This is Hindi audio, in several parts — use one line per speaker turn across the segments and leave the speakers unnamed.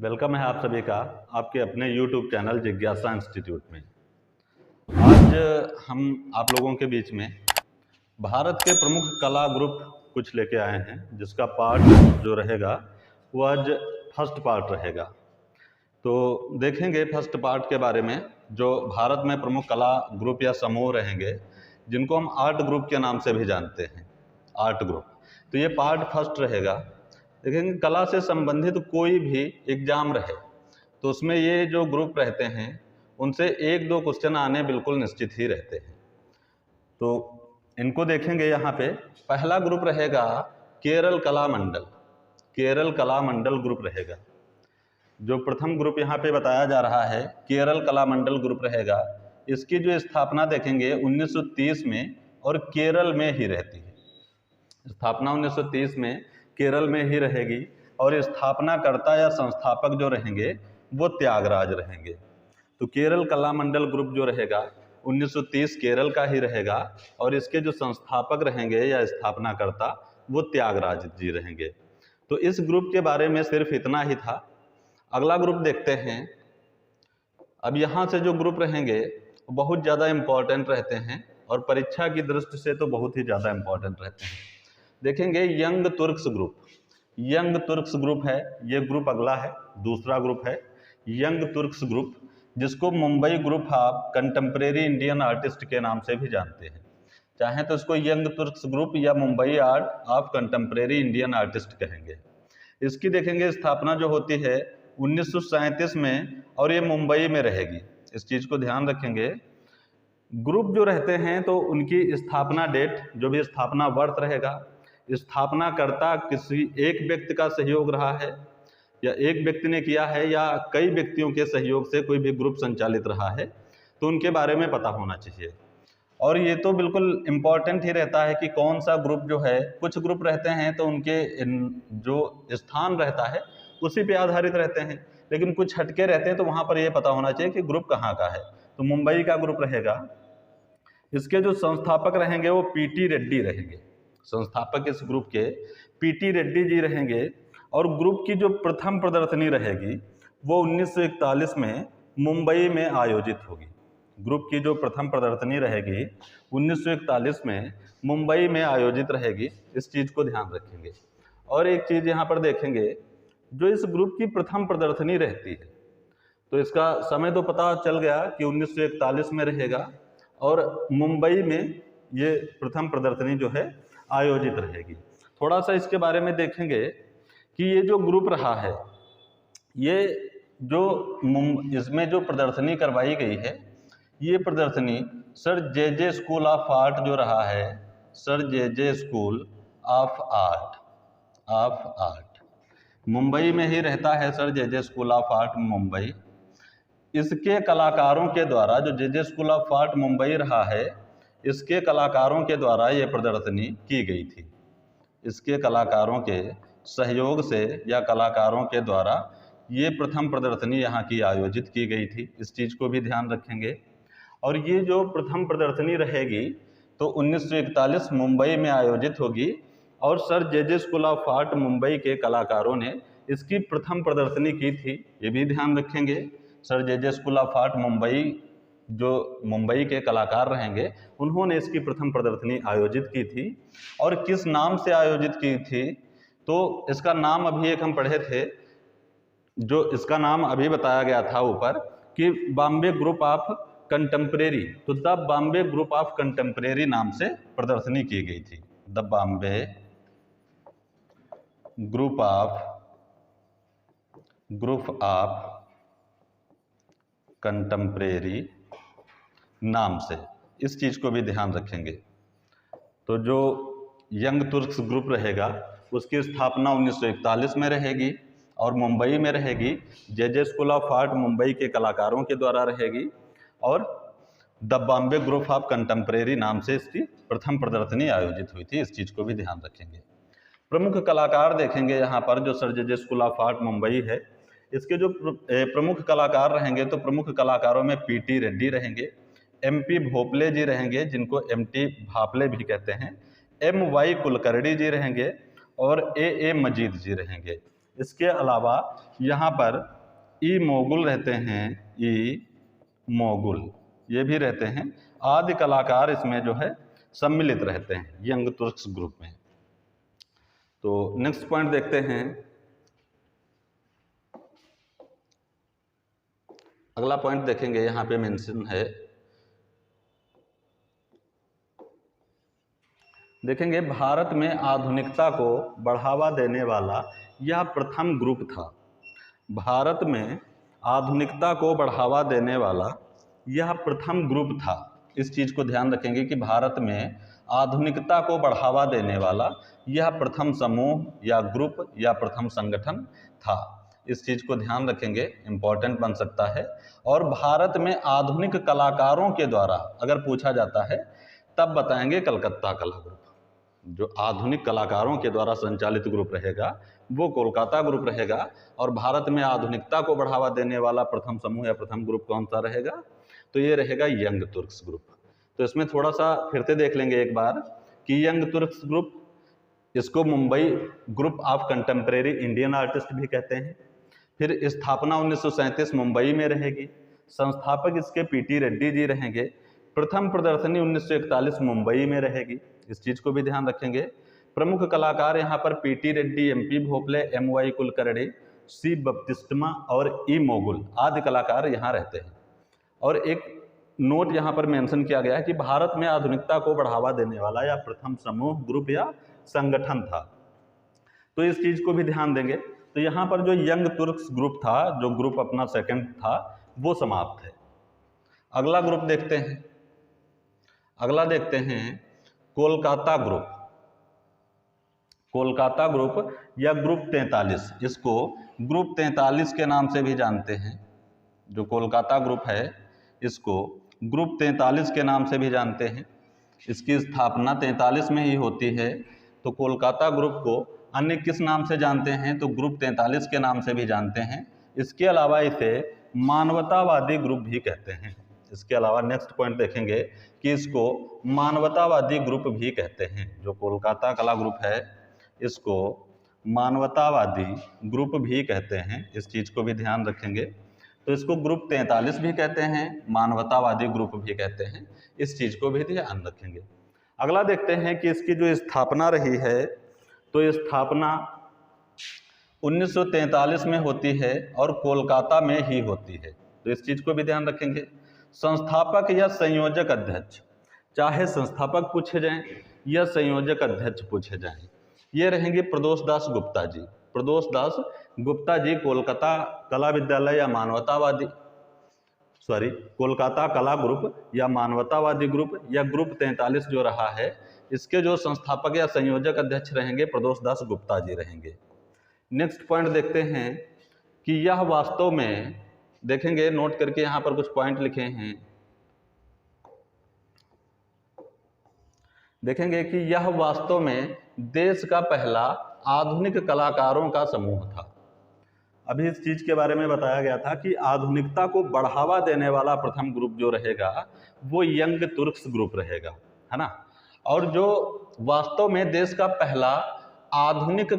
वेलकम है आप सभी का आपके अपने YouTube चैनल जिज्ञासा इंस्टीट्यूट में। आज हम आप लोगों के बीच में भारत के प्रमुख कला ग्रुप कुछ लेके आए हैं, जिसका पार्ट जो रहेगा वो आज फर्स्ट पार्ट रहेगा। तो देखेंगे फर्स्ट पार्ट के बारे में, जो भारत में प्रमुख कला ग्रुप या समूह रहेंगे, जिनको हम आर्ट ग्रुप के नाम से भी जानते हैं, आर्ट ग्रुप। तो ये पार्ट फर्स्ट रहेगा। देखेंगे कला से संबंधित कोई भी एग्जाम रहे तो उसमें ये जो ग्रुप रहते हैं उनसे एक दो क्वेश्चन आने बिल्कुल निश्चित ही रहते हैं। तो इनको देखेंगे। यहाँ पे पहला ग्रुप रहेगा केरल कला मंडल। केरल कला मंडल ग्रुप रहेगा। जो प्रथम ग्रुप यहाँ पे बताया जा रहा है केरल कला मंडल ग्रुप रहेगा। इसकी जो स्थापना देखेंगे 1930 में और केरल में ही रहती है। स्थापना 1930 में केरल में ही रहेगी और स्थापनाकर्ता या संस्थापक जो रहेंगे वो त्यागराज रहेंगे। तो केरल कला मंडल ग्रुप जो रहेगा 1930 केरल का ही रहेगा और इसके जो संस्थापक रहेंगे या स्थापनाकर्ता वो त्यागराज जी रहेंगे। तो इस ग्रुप के बारे में सिर्फ इतना ही था। अगला ग्रुप देखते हैं। अब यहाँ से जो ग्रुप रहेंगे बहुत ज़्यादा इम्पोर्टेंट रहते हैं और परीक्षा की दृष्टि से तो बहुत ही ज़्यादा इम्पोर्टेंट रहते हैं। देखेंगे young Turks group. Young Turks group है, ये ग्रुप अगला है, दूसरा ग्रुप है यंग तुर्क्स ग्रुप, जिसको Mumbai group of contemporary Indian artist के नाम से भी जानते हैं। चाहे तो इसको यंग तुर्क्स ग्रुप या Mumbai art of contemporary Indian artist कहेंगे। इसकी देखेंगे स्थापना जो होती है 1937 में और ये मुंबई में रहेगी। इस चीज़ को ध्यान रखेंगे। ग्रुप जो रहते हैं तो उनकी स्थापना डेट, जो भी स्थापना वर्ष रहेगा, स्थापनाकर्ता किसी एक व्यक्ति का सहयोग रहा है या एक व्यक्ति ने किया है या कई व्यक्तियों के सहयोग से कोई भी ग्रुप संचालित रहा है, तो उनके बारे में पता होना चाहिए। और ये तो बिल्कुल इम्पॉर्टेंट ही रहता है कि कौन सा ग्रुप जो है, कुछ ग्रुप रहते हैं तो उनके जो स्थान रहता है उसी पे आधारित रहते हैं, लेकिन कुछ हटके रहते हैं तो वहाँ पर ये पता होना चाहिए कि ग्रुप कहाँ का है। तो मुंबई का ग्रुप रहेगा। इसके जो संस्थापक रहेंगे वो पीटी रेड्डी रहेंगे। संस्थापक इस ग्रुप के पीटी रेड्डी जी रहेंगे। और ग्रुप की जो प्रथम प्रदर्शनी रहेगी वो 1941 में मुंबई में आयोजित होगी। ग्रुप की जो प्रथम प्रदर्शनी रहेगी 1941 में मुंबई में आयोजित रहेगी। इस चीज़ को ध्यान रखेंगे। और एक चीज़ यहाँ पर देखेंगे, जो इस ग्रुप की प्रथम प्रदर्शनी रहती है तो इसका समय तो पता चल गया कि 1941 में रहेगा और मुंबई में ये प्रथम प्रदर्शनी जो है आयोजित रहेगी। थोड़ा सा इसके बारे में देखेंगे कि ये जो ग्रुप रहा है, ये जो इसमें जो प्रदर्शनी करवाई गई है, ये प्रदर्शनी sir J school of art जो रहा है, sir J school of art Mumbai में ही रहता है। Sir J school of art Mumbai, इसके कलाकारों के द्वारा, जो जे स्कूल ऑफ आर्ट मुंबई रहा है, इसके कलाकारों के द्वारा ये प्रदर्शनी की गई थी। इसके कलाकारों के सहयोग से या कलाकारों के द्वारा ये प्रथम प्रदर्शनी यहाँ की आयोजित की गई थी। इस चीज़ को भी ध्यान रखेंगे। और ये जो प्रथम प्रदर्शनी रहेगी तो 1941 मुंबई में आयोजित होगी और sir J school of art Mumbai के कलाकारों ने इसकी प्रथम प्रदर्शनी की थी। ये भी ध्यान रखेंगे। Sir J school of art Mumbai, जो मुंबई के कलाकार रहेंगे, उन्होंने इसकी प्रथम प्रदर्शनी आयोजित की थी। और किस नाम से आयोजित की थी, तो इसका नाम अभी एक हम पढ़े थे, जो इसका नाम अभी बताया गया था ऊपर कि बॉम्बे ग्रुप ऑफ कंटेम्प्रेरी। तो the Bombay group of contemporary नाम से प्रदर्शनी की गई थी। The Bombay group of contemporary नाम से। इस चीज़ को भी ध्यान रखेंगे। तो जो यंग तुर्क्स ग्रुप रहेगा उसकी स्थापना 1941 में रहेगी और मुंबई में रहेगी। जे स्कूल ऑफ आर्ट मुंबई के कलाकारों के द्वारा रहेगी और the Bombay group of contemporary नाम से इसकी प्रथम प्रदर्शनी आयोजित हुई थी। इस चीज़ को भी ध्यान रखेंगे। प्रमुख कलाकार देखेंगे यहाँ पर, जो sir J school of art Mumbai है, इसके जो प्रमुख कलाकार रहेंगे तो प्रमुख कलाकारों में पीटी रेड्डी रहेंगे, MP भोपले जी रहेंगे, जिनको MT भापले भी कहते हैं, MY कुलकर्णी जी रहेंगे और A मजीद जी रहेंगे। इसके अलावा यहाँ पर ई मोगुल रहते हैं, ई मोगुल ये भी रहते हैं। आदि कलाकार इसमें जो है सम्मिलित रहते हैं यंग तुर्क्स ग्रुप में। तो नेक्स्ट पॉइंट देखते हैं। अगला पॉइंट देखेंगे, यहाँ पे मेंशन है, देखेंगे भारत में आधुनिकता को बढ़ावा देने वाला यह प्रथम ग्रुप था। भारत में आधुनिकता को बढ़ावा देने वाला यह प्रथम ग्रुप था। इस चीज़ को ध्यान रखेंगे कि भारत में आधुनिकता को बढ़ावा देने वाला यह प्रथम समूह या ग्रुप या प्रथम संगठन था। इस चीज़ को ध्यान रखेंगे, इम्पॉर्टेंट बन सकता है। और भारत में आधुनिक कलाकारों के द्वारा अगर पूछा जाता है तब बताएंगे कलकत्ता कला ग्रुप। जो आधुनिक कलाकारों के द्वारा संचालित ग्रुप रहेगा वो कोलकाता ग्रुप रहेगा। और भारत में आधुनिकता को बढ़ावा देने वाला प्रथम समूह या प्रथम ग्रुप कौन सा रहेगा? तो ये रहेगा यंग तुर्क्स ग्रुप। तो इसमें थोड़ा सा फिर से देख लेंगे एक बार कि यंग तुर्क्स ग्रुप, इसको Mumbai group of contemporary Indian artist भी कहते हैं। फिर स्थापना 1937 मुंबई में रहेगी। संस्थापक इसके पीटी रेड्डी जी रहेंगे। प्रथम प्रदर्शनी 1941 मुंबई में रहेगी। इस चीज़ को भी ध्यान रखेंगे। प्रमुख कलाकार यहाँ पर P T Reddy, M P Bhople, M Y Kulkarni, C Baptista और ई मोगुल आदि कलाकार यहाँ रहते हैं। और एक नोट यहाँ पर मेंशन किया गया है कि भारत में आधुनिकता को बढ़ावा देने वाला या प्रथम समूह, ग्रुप या संगठन था। तो इस चीज़ को भी ध्यान देंगे। तो यहाँ पर जो यंग तुर्क्स ग्रुप था, जो ग्रुप अपना सेकंड था, वो समाप्त है। अगला ग्रुप देखते हैं। अगला देखते हैं कोलकाता ग्रुप। कोलकाता ग्रुप या ग्रुप 43, इसको ग्रुप 43 के नाम से भी जानते हैं। जो कोलकाता ग्रुप है इसको ग्रुप 43 के नाम से भी जानते हैं। इसकी स्थापना 43 में ही होती है। तो कोलकाता ग्रुप को अन्य किस नाम से जानते हैं? तो ग्रुप 43 के नाम से भी जानते हैं। इसके अलावा इसे मानवतावादी ग्रुप भी कहते हैं। इसके अलावा नेक्स्ट पॉइंट देखेंगे कि इसको मानवतावादी ग्रुप भी कहते हैं। जो कोलकाता कला ग्रुप है इसको मानवतावादी ग्रुप भी कहते हैं। इस चीज़ को भी ध्यान रखेंगे। तो इसको ग्रुप 43 भी कहते हैं, मानवतावादी ग्रुप भी कहते हैं। इस चीज़ को भी ध्यान रखेंगे। अगला देखते हैं कि इसकी जो स्थापना रही है, तो स्थापना 1943 में होती है और कोलकाता में ही होती है। तो इस चीज़ को भी ध्यान रखेंगे। संस्थापक या संयोजक अध्यक्ष, चाहे संस्थापक पूछे जाएं या संयोजक अध्यक्ष पूछे जाएं, ये रहेंगे प्रदोष दास गुप्ता जी। प्रदोष दास गुप्ता जी कोलकाता कला विद्यालय या कोलकाता कला ग्रुप या मानवतावादी ग्रुप या ग्रुप 43 जो रहा है, इसके जो संस्थापक या संयोजक अध्यक्ष रहेंगे प्रदोष दास गुप्ता जी रहेंगे। नेक्स्ट पॉइंट देखते हैं कि यह वास्तव में, देखेंगे नोट करके यहाँ पर कुछ पॉइंट लिखे हैं। देखेंगे कि यह वास्तव में देश का पहला आधुनिक कलाकारों का समूह था। अभी इस चीज के बारे में बताया गया था कि आधुनिकता को बढ़ावा देने वाला प्रथम ग्रुप जो रहेगा वो यंग तुर्क्स ग्रुप रहेगा, है ना। और जो वास्तव में देश का पहला आधुनिक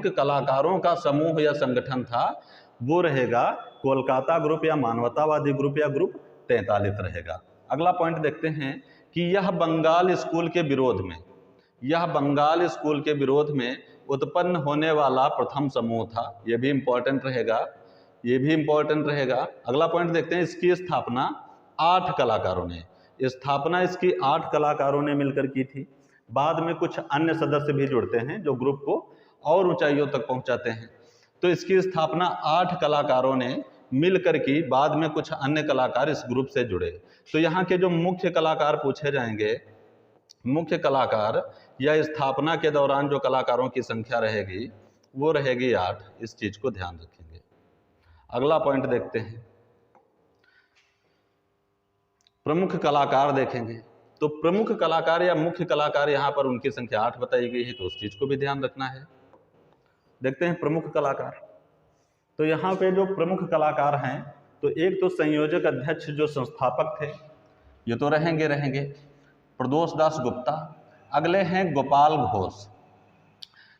कलाकारों का समूह या संगठन था, वो रहेगा कोलकाता ग्रुप या मानवतावादी ग्रुप या ग्रुप 43 रहेगा। अगला पॉइंट देखते हैं कि यह बंगाल स्कूल के विरोध में उत्पन्न होने वाला प्रथम समूह था। यह भी इंपॉर्टेंट रहेगा। अगला पॉइंट देखते हैं, इसकी स्थापना 8 कलाकारों ने मिलकर की थी। बाद में कुछ अन्य सदस्य भी जुड़ते हैं जो ग्रुप को और ऊंचाइयों तक पहुंचाते हैं। तो इसकी स्थापना 8 कलाकारों ने मिलकर की, बाद में कुछ अन्य कलाकार इस ग्रुप से जुड़े। तो यहाँ के जो मुख्य कलाकार पूछे जाएंगे, मुख्य कलाकार या स्थापना के दौरान जो कलाकारों की संख्या रहेगी वो रहेगी 8। इस चीज को ध्यान रखेंगे। अगला पॉइंट देखते हैं, प्रमुख कलाकार देखेंगे। तो प्रमुख कलाकार या मुख्य कलाकार यहाँ पर उनकी संख्या 8 बताई गई है, तो उस चीज को भी ध्यान रखना है। देखते हैं प्रमुख कलाकार। तो यहाँ पे जो प्रमुख कलाकार हैं, तो एक तो संयोजक अध्यक्ष जो संस्थापक थे, ये तो रहेंगे प्रदोष दास गुप्ता। अगले हैं गोपाल घोष।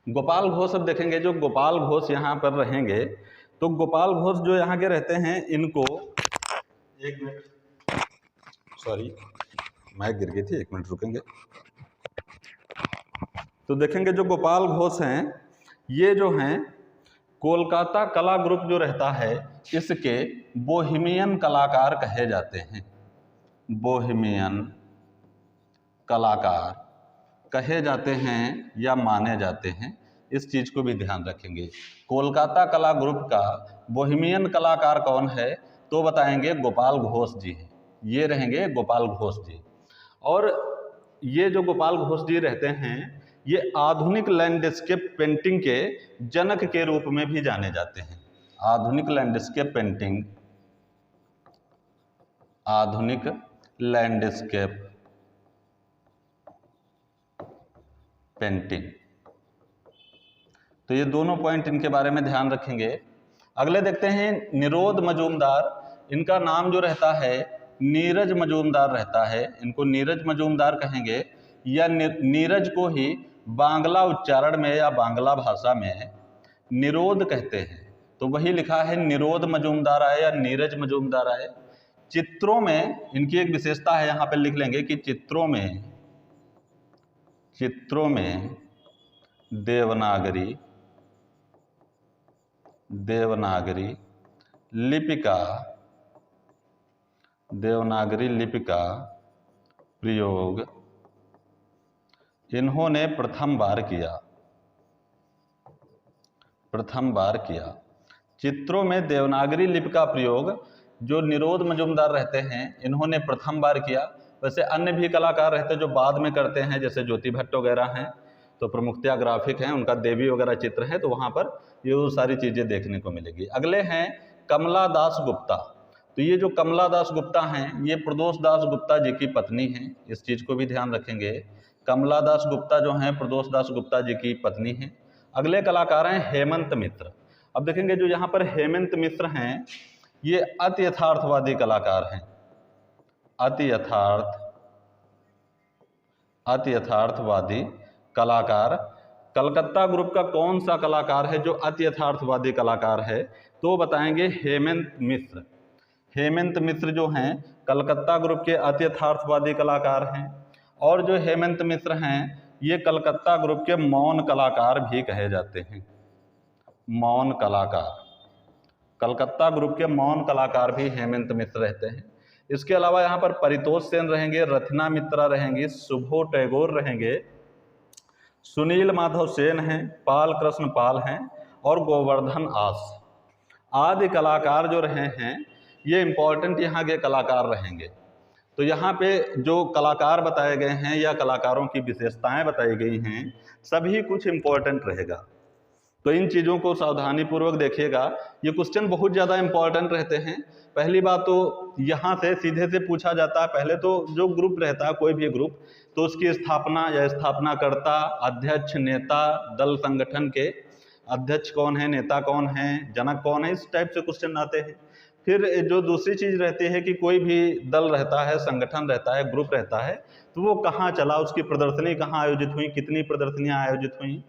गोपाल घोष, अब देखेंगे जो गोपाल घोष यहाँ पर रहेंगे, तो गोपाल घोष जो यहाँ के रहते हैं, इनको एक मिनट, सॉरी माइक गिर गई थी, एक मिनट रुकेंगे। तो देखेंगे जो गोपाल घोष हैं, ये जो हैं कोलकाता कला ग्रुप जो रहता है, इसके बोहेमियन कलाकार कहे जाते हैं। बोहेमियन कलाकार कहे जाते हैं या माने जाते हैं, इस चीज को भी ध्यान रखेंगे। कोलकाता कला ग्रुप का बोहेमियन कलाकार कौन है, तो बताएंगे गोपाल घोष जी हैं। ये रहेंगे गोपाल घोष जी। और ये जो गोपाल घोष जी रहते हैं, ये आधुनिक लैंडस्केप पेंटिंग के जनक के रूप में भी जाने जाते हैं। आधुनिक लैंडस्केप पेंटिंग, आधुनिक लैंडस्केप पेंटिंग, तो ये दोनों पॉइंट इनके बारे में ध्यान रखेंगे। अगले देखते हैं निरोध मजूमदार, इनका नाम जो रहता है नीरज मजूमदार रहता है, इनको नीरज मजूमदार कहेंगे, या नीरज को ही बांग्ला उच्चारण में या बांग्ला भाषा में निरोध कहते हैं, तो वही लिखा है निरोध मजूमदार आए या नीरज मजूमदार आए। चित्रों में इनकी एक विशेषता है, यहाँ पे लिख लेंगे कि चित्रों में देवनागरी लिपि का प्रयोग इन्होंने प्रथम बार किया। चित्रों में देवनागरी लिपि का प्रयोग जो निरोध मजूमदार रहते हैं, इन्होंने प्रथम बार किया। वैसे अन्य भी कलाकार रहते हैं जो बाद में करते हैं, जैसे ज्योति भट्ट वगैरह हैं, तो प्रमुखतया ग्राफिक हैं, उनका देवी वगैरह चित्र है, तो वहाँ पर ये सारी चीज़ें देखने को मिलेगी। अगले हैं कमला दास गुप्ता, तो ये जो कमला दास गुप्ता हैं, ये प्रदोष दास गुप्ता जी की पत्नी हैं, इस चीज़ को भी ध्यान रखेंगे। कमला दास गुप्ता जो हैं प्रदोष दास गुप्ता जी की पत्नी हैं। अगले कलाकार हैं हेमंत मिश्र। अब देखेंगे जो यहाँ पर हेमंत मिश्र हैं, ये अति यथार्थवादी कलाकार हैं। अति यथार्थवादी कलाकार। कलकत्ता ग्रुप का कौन सा कलाकार है जो अति यथार्थवादी कलाकार है, तो बताएंगे हेमंत मिश्र। हेमंत मिश्र जो हैं कलकत्ता ग्रुप के अति यथार्थवादी कलाकार हैं। और जो हेमंत मिश्र हैं, ये कलकत्ता ग्रुप के मौन कलाकार भी कहे जाते हैं। मौन कलाकार, कलकत्ता ग्रुप के मौन कलाकार भी हेमंत मिश्र रहते हैं। इसके अलावा यहाँ पर परितोष सेन रहेंगे, रत्ना मित्रा रहेंगी, शुभो टैगोर रहेंगे, सुनील माधव सेन हैं, पाल कृष्ण पाल हैं और गोवर्धन आस आदि कलाकार जो रहे हैं, ये इम्पोर्टेंट यहाँ के कलाकार रहेंगे। तो यहाँ पे जो कलाकार बताए गए हैं या कलाकारों की विशेषताएं बताई गई हैं, सभी कुछ इम्पोर्टेंट रहेगा। तो इन चीज़ों को सावधानी पूर्वक देखिएगा, ये क्वेश्चन बहुत ज़्यादा इम्पोर्टेंट रहते हैं। पहली बात तो यहाँ से सीधे से पूछा जाता है, पहले तो जो ग्रुप रहता है कोई भी ग्रुप, तो उसकी स्थापना या स्थापनाकर्ता, अध्यक्ष, नेता, दल संगठन के अध्यक्ष कौन है, नेता कौन है, जनक कौन है, इस टाइप से क्वेश्चन आते हैं। फिर जो दूसरी चीज़ रहती है कि कोई भी दल रहता है, संगठन रहता है, ग्रुप रहता है, तो वो कहाँ चला, उसकी प्रदर्शनी कहाँ आयोजित हुई, कितनी प्रदर्शनियाँ आयोजित हुई,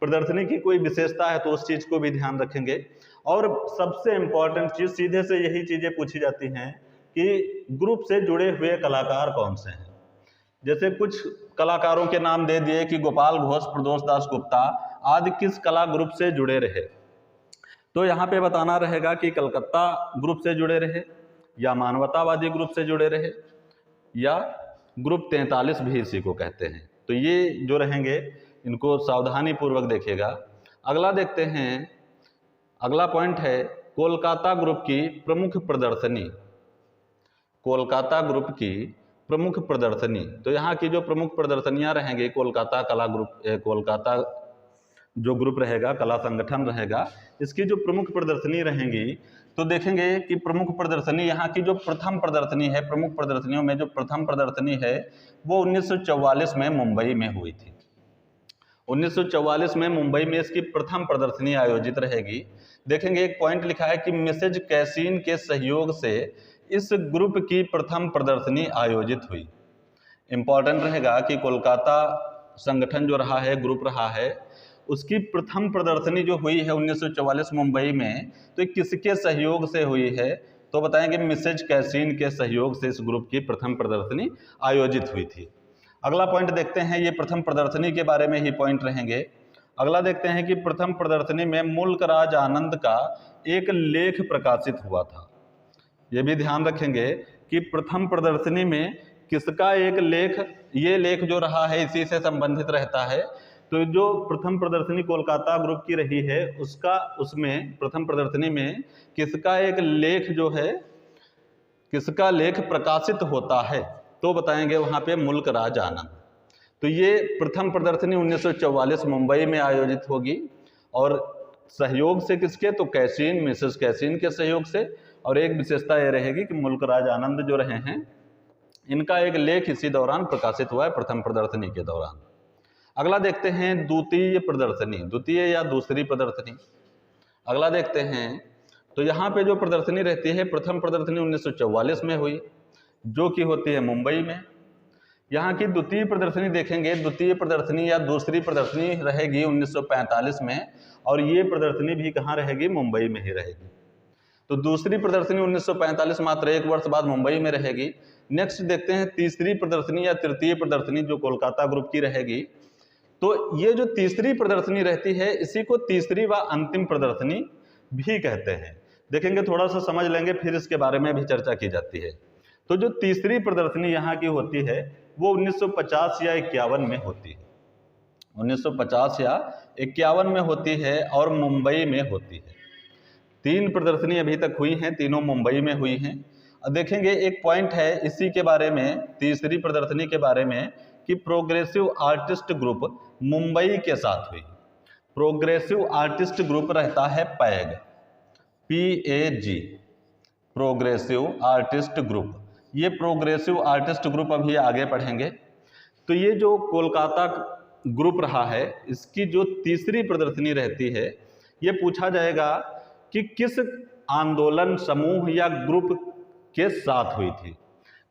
प्रदर्शनी की कोई विशेषता है तो उस चीज़ को भी ध्यान रखेंगे। और सबसे इम्पॉर्टेंट चीज़ सीधे से यही चीज़ें पूछी जाती हैं कि ग्रुप से जुड़े हुए कलाकार कौन से हैं। जैसे कुछ कलाकारों के नाम दे दिए कि गोपाल घोष, प्रदोष दास गुप्ता आदि किस कला ग्रुप से जुड़े रहे, तो यहाँ पे बताना रहेगा कि कलकत्ता ग्रुप से जुड़े रहे, या मानवतावादी ग्रुप से जुड़े रहे, या ग्रुप 43 भी इसी को कहते हैं। तो ये जो रहेंगे इनको सावधानी पूर्वक देखिएगा। अगला देखते हैं, अगला पॉइंट है कोलकाता ग्रुप की प्रमुख प्रदर्शनी। कोलकाता ग्रुप की प्रमुख प्रदर्शनी, तो यहाँ की जो प्रमुख प्रदर्शनियाँ रहेंगी, कोलकाता कला ग्रुप, कोलकाता जो ग्रुप रहेगा, कला संगठन रहेगा, इसकी जो प्रमुख प्रदर्शनी रहेंगी, तो देखेंगे कि प्रमुख प्रदर्शनी यहाँ की जो प्रथम प्रदर्शनी है, प्रमुख प्रदर्शनियों में जो प्रथम प्रदर्शनी है वो 1944 में मुंबई में हुई थी। 1944 में मुंबई में इसकी प्रथम प्रदर्शनी आयोजित रहेगी। देखेंगे एक पॉइंट लिखा है कि मिसेज कैसीन के सहयोग से इस ग्रुप की प्रथम प्रदर्शनी आयोजित हुई। इंपॉर्टेंट रहेगा कि कोलकाता संगठन जो रहा है, ग्रुप रहा है, उसकी प्रथम प्रदर्शनी जो हुई है 1944 मुंबई में, तो किसके सहयोग से हुई है? तो बताएंगे मिसेज कैसीन के सहयोग से इस ग्रुप की प्रथम प्रदर्शनी आयोजित हुई थी। अगला पॉइंट देखते हैं, ये प्रथम प्रदर्शनी के बारे में ही पॉइंट रहेंगे। अगला देखते हैं कि प्रथम प्रदर्शनी में मुल्कराज आनंद का एक लेख प्रकाशित हुआ था। ये भी ध्यान रखेंगे कि प्रथम प्रदर्शनी में किसका एक लेख, ये लेख जो रहा है इसी से संबंधित रहता है। तो जो प्रथम प्रदर्शनी कोलकाता ग्रुप की रही है उसमें प्रथम प्रदर्शनी में किसका एक लेख जो है, किसका लेख प्रकाशित होता है? तो बताएंगे वहां पे मुल्कराज आनंद। तो ये प्रथम प्रदर्शनी 1944 मुंबई में आयोजित होगी और सहयोग से किसके? तो कैसीन, मिसेस कैसीन के सहयोग से। और एक विशेषता ये रहेगी कि मुल्कराज आनंद जो रहे हैं इनका एक लेख इसी दौरान प्रकाशित हुआ है, प्रथम प्रदर्शनी के दौरान। अगला देखते हैं द्वितीय प्रदर्शनी, द्वितीय या दूसरी प्रदर्शनी। अगला देखते हैं, तो यहाँ पे जो प्रदर्शनी रहती है, प्रथम प्रदर्शनी 1944 में हुई जो कि होती है मुंबई में। यहाँ की द्वितीय प्रदर्शनी देखेंगे, द्वितीय प्रदर्शनी या दूसरी प्रदर्शनी रहेगी 1945 में, और ये प्रदर्शनी भी कहाँ रहेगी? मुंबई में ही रहेगी। तो दूसरी प्रदर्शनी 1945 मात्र एक वर्ष बाद मुंबई में रहेगी। नेक्स्ट देखते हैं तीसरी प्रदर्शनी या तृतीय प्रदर्शनी जो कोलकाता ग्रुप की रहेगी। तो ये जो तीसरी प्रदर्शनी रहती है इसी को तीसरी व अंतिम प्रदर्शनी भी कहते हैं। देखेंगे, थोड़ा सा समझ लेंगे, फिर इसके बारे में भी चर्चा की जाती है। तो जो तीसरी प्रदर्शनी यहाँ की होती है वो 1950 या 51 में होती है, 1950 या 51 में होती है और मुंबई में होती है। तीन प्रदर्शनी अभी तक हुई हैं, तीनों मुंबई में हुई हैं। देखेंगे एक पॉइंट है इसी के बारे में, तीसरी प्रदर्शनी के बारे में, कि प्रोग्रेसिव आर्टिस्ट ग्रुप मुंबई के साथ हुई। प्रोग्रेसिव आर्टिस्ट ग्रुप रहता है peg, PAG, progressive artist group. ये प्रोग्रेसिव आर्टिस्ट ग्रुप अभी आगे पढ़ेंगे। तो ये जो कोलकाता ग्रुप रहा है इसकी जो तीसरी प्रदर्शनी रहती है, ये पूछा जाएगा कि किस आंदोलन समूह या ग्रुप के साथ हुई थी।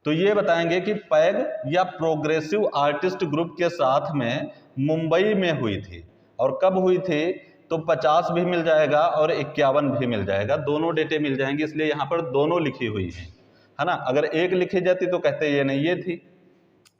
तो ये बताएंगे कि पैग या प्रोग्रेसिव आर्टिस्ट ग्रुप के साथ में मुंबई में हुई थी। और कब हुई थी? तो 50 भी मिल जाएगा और 51 भी मिल जाएगा, दोनों डेटे मिल जाएंगे, इसलिए यहाँ पर दोनों लिखी हुई हैं, है ना। अगर एक लिखी जाती तो कहते ये नहीं ये थी,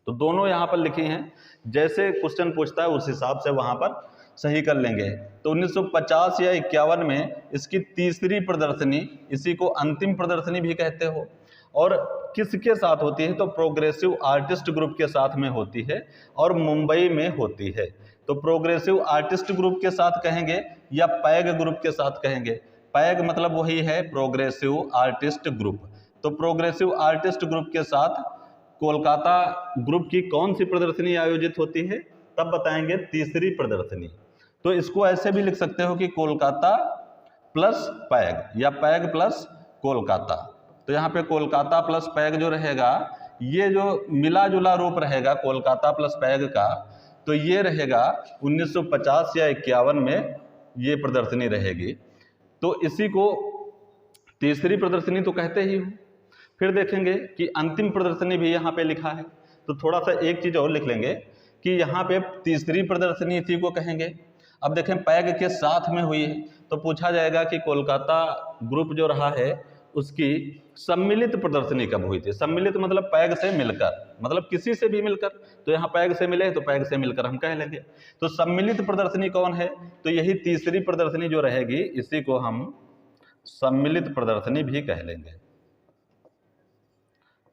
तो दोनों यहाँ पर लिखी हैं। जैसे क्वेश्चन पूछता है उस हिसाब से वहाँ पर सही कर लेंगे। तो 1950 या 51 में इसकी तीसरी प्रदर्शनी, इसी को अंतिम प्रदर्शनी भी कहते हो, और किसके साथ होती है? तो प्रोग्रेसिव आर्टिस्ट ग्रुप के साथ में होती है और मुंबई में होती है। तो प्रोग्रेसिव आर्टिस्ट ग्रुप के साथ कहेंगे या पैग ग्रुप के साथ कहेंगे? पैग मतलब वही है प्रोग्रेसिव आर्टिस्ट ग्रुप। तो प्रोग्रेसिव आर्टिस्ट ग्रुप के साथ कोलकाता ग्रुप की कौन सी प्रदर्शनी आयोजित होती है? तब बताएंगे तीसरी प्रदर्शनी। तो इसको ऐसे भी लिख सकते हो कि कोलकाता प्लस पैग या पैग प्लस कोलकाता। तो यहाँ पे कोलकाता प्लस पैग जो रहेगा, ये जो मिला जुला रूप रहेगा कोलकाता प्लस पैग का, तो ये रहेगा 1950 या 51 में ये प्रदर्शनी रहेगी। तो इसी को तीसरी प्रदर्शनी तो कहते ही हो। फिर देखेंगे कि अंतिम प्रदर्शनी भी यहाँ पे लिखा है, तो थोड़ा सा एक चीज़ और लिख लेंगे कि यहाँ पे तीसरी प्रदर्शनी इसी को कहेंगे। अब देखें पैग के साथ में हुई है, तो पूछा जाएगा कि कोलकाता ग्रुप जो रहा है उसकी सम्मिलित प्रदर्शनी कब हुई थी? सम्मिलित मतलब पैग से मिलकर, मतलब किसी से भी मिलकर। तो यहाँ पैग से मिले तो पैग से मिलकर हम कह लेंगे। तो सम्मिलित प्रदर्शनी कौन है? तो यही तीसरी प्रदर्शनी जो रहेगी इसी को हम सम्मिलित प्रदर्शनी भी कह लेंगे,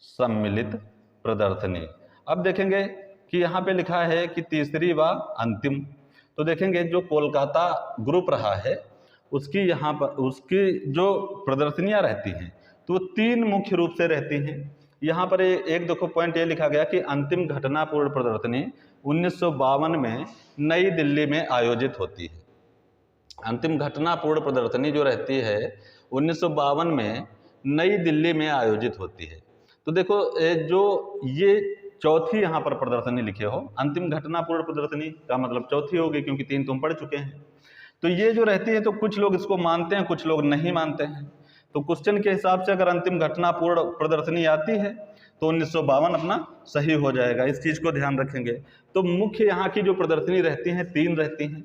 सम्मिलित प्रदर्शनी। अब देखेंगे कि यहाँ पे लिखा है कि तीसरी व अंतिम। तो देखेंगे जो कोलकाता ग्रुप रहा है उसकी यहाँ पर उसकी जो प्रदर्शनियाँ रहती हैं तो तीन मुख्य रूप से रहती हैं। यहाँ पर एक देखो पॉइंट ये लिखा गया कि अंतिम घटनापूर्ण प्रदर्शनी 1952 में नई दिल्ली में आयोजित होती है। अंतिम घटनापूर्ण प्रदर्शनी जो रहती है 1952 में नई दिल्ली में आयोजित होती है। तो देखो जो ये चौथी यहाँ पर प्रदर्शनी लिखे हो, अंतिम घटनापूर्ण प्रदर्शनी का मतलब चौथी होगी क्योंकि तीन तुम पढ़ चुके हैं। तो ये जो रहती है तो कुछ लोग इसको मानते हैं, कुछ लोग नहीं मानते हैं। तो क्वेश्चन के हिसाब से अगर अंतिम घटनापूर्ण प्रदर्शनी आती है तो 1952 अपना सही हो जाएगा, इस चीज़ को ध्यान रखेंगे। तो मुख्य यहाँ की जो प्रदर्शनी रहती हैं तीन रहती हैं।